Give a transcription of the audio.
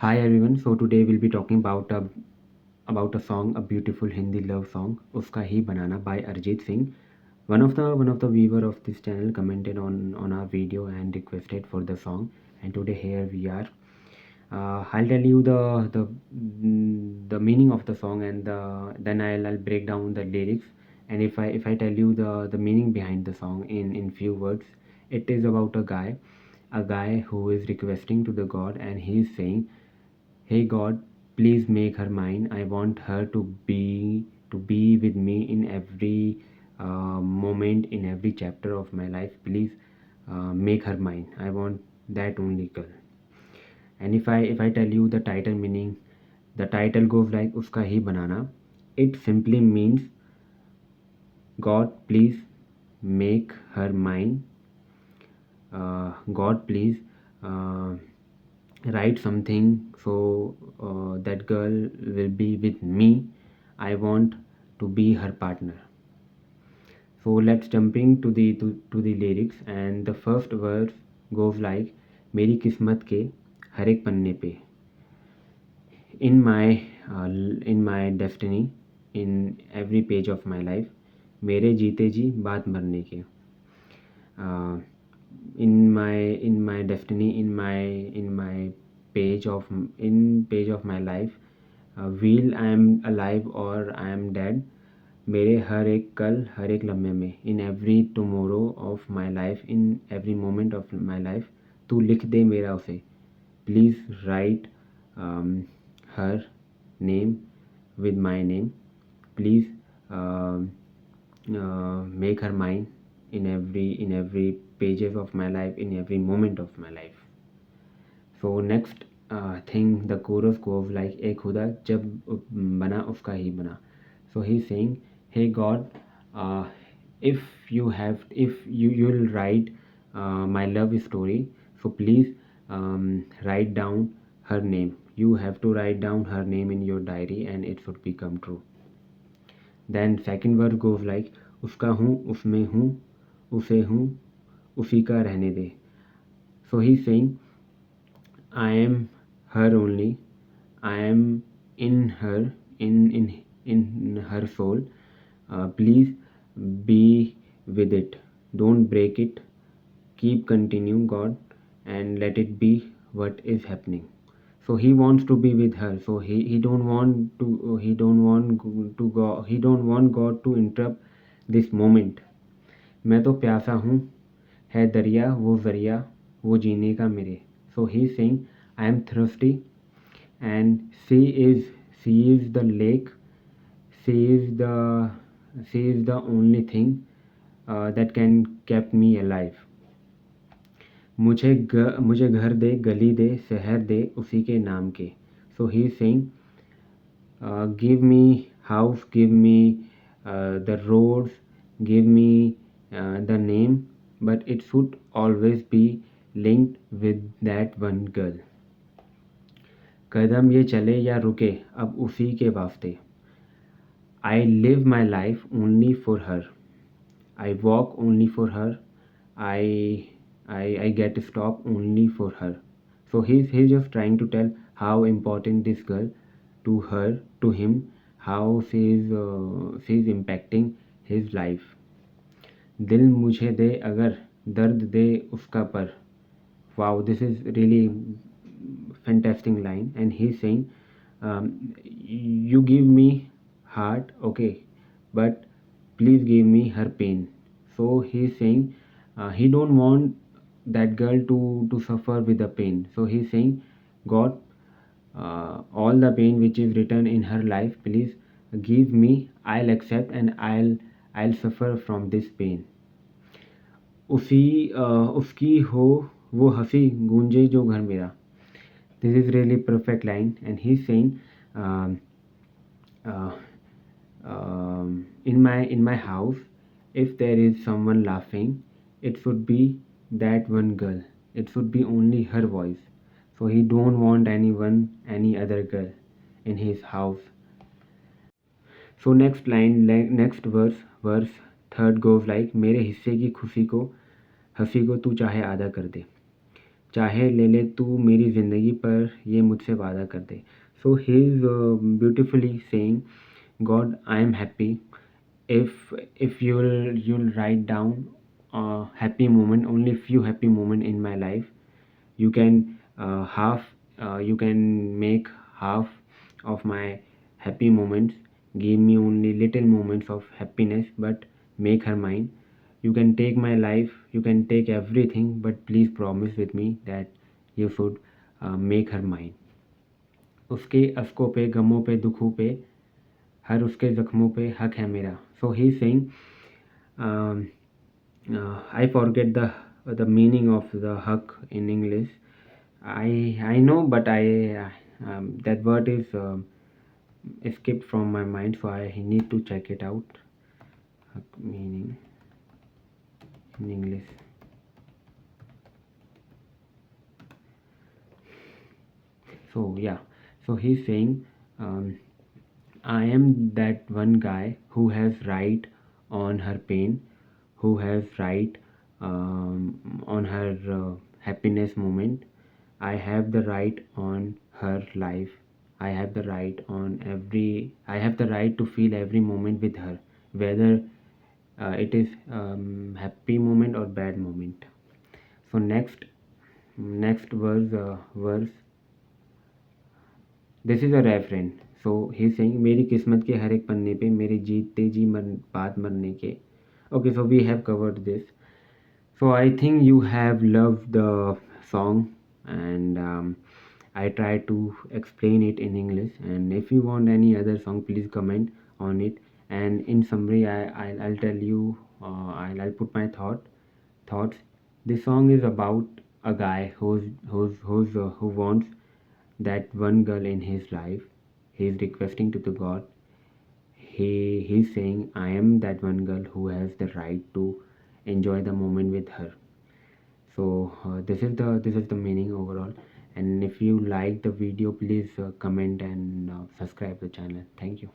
Hi everyone. So today we'll be talking about a song, a beautiful Hindi love song, "Uska Hi Banana" by Arjit Singh. One of the viewer of this channel commented on our video and requested for the song, and today here we are. I'll tell you the meaning of the song, and then I'll break down the lyrics. And if I tell you the meaning behind the song in few words, it is about a guy who is requesting to the God, and he is saying, "Hey God, please make her mine. I want her to be with me in every moment, in every chapter of my life. Please make her mine. I want that only girl." And if I tell you the title meaning, the title goes like "Uska hi banana." It simply means, God, please make her mine. God, please uh, write something so that girl will be with me. I want to be her partner. So let's jumping to the lyrics, and the first verse goes like, मेरी किस्मत के हर एक पन्ने पे, in my destiny, in every page of my life, मेरे जीते जी बात मरने के, uh, in my destiny, in my page of my life, wheel I am alive और आई एम डेड, मेरे हर एक कल, हर एक लम्हे में, in every tomorrow of my life, in every moment of my life, तू लिख दे मेरा उसे, please write her name with my name, please make her mine in every pages of my life, in every moment of my life. So next thing, the chorus goes like, "ए खुदा जब बना उसका ही बना." So he's saying, "Hey God, uh, if you'll write my love story, so please write down her name. You have to write down her name in your diary, and it should become true." Then second word goes like, "उसका हूँ, उसमें हूँ, उसे हूँ, उसी का रहने दे." So he's saying, I am her only. I am in her, in her soul. Please be with it. Don't break it. Keep continue, God, and let it be what is happening. So he wants to be with her. So he don't want to he don't want God to interrupt this moment. मैं तो प्यासा हूँ, है दरिया वो ज़रिया, वो जीने का मेरे. So he's saying, I am thirsty, and she is the lake, she is the only thing that can keep me alive. मुझे घर दे, गली दे, शहर दे उसी के नाम के. So he is saying, give me house, give me the roads, give me the name, but it should always be linked with that one girl. कदम ये चले या रुके अब उसी के वास्ते. I live my life only for her. I walk only for her. I I get stop only for her. So he's just trying to tell how important this girl to her, to him, how she's impacting his life. दिल मुझे दे अगर दर्द दे उसका पर. Wow, this is really fantastic line, and he's saying, you give me heart, okay, but please give me her pain. So he's saying, he don't want that girl to suffer with the pain. So he's saying, God, all the pain which is written in her life, please give me. I'll accept, and I'll suffer from this pain. उसी उसकी हो वो हंसी गूंजे जो घर मेरा. This is really perfect line, and he's saying, um, uh, in my house, if there is someone laughing, it should be that one girl. It should be only her voice. So he don't want any other girl in his house. So next line, next verse third goes like, मेरे हिस्से की खुशी को हंसी को तू चाहे आधा कर दे. चाहे ले ले तू मेरी ज़िंदगी पर ये मुझसे वादा कर दे. So he is beautifully saying, God, I am happy. If you'll write down a happy moment, only few happy moment in my life, you can you can make half of my happy moments. Give me only little moments of happiness, but make her mine. You can take my life, you can take everything, but please promise with me that you should make her mine. उसके अश्कों पे, गमों पे, दुखों पे, हर उसके जख्मों पे हक है मेरा. So he's saying, I forget the meaning of the hak in English. I know, but I that word is escaped from my mind, so I need to check it out. Hak meaning in English. So yeah, so he's saying, um, I am that one guy who has right on her pain, who has right on her happiness moment. I have the right on her life. I have the right on every. I have the right to feel every moment with her, whether it is happy moment or bad moment. So next verse. This is a reference. So he saying, मेरी किस्मत के हर एक पन्ने पे मेरे जीते जी बात मरने के. Okay, so we have covered this. So I think you have loved the song, and I try to explain it in English. And if you want any other song, please comment on it. And in summary, I'll tell you. I'll put my thoughts. This song is about a guy who wants that one girl in his life. He's requesting to the God. He's saying, I am that one girl who has the right to enjoy the moment with her. So this is the meaning overall. And if you like the video, please comment and subscribe the channel. Thank you.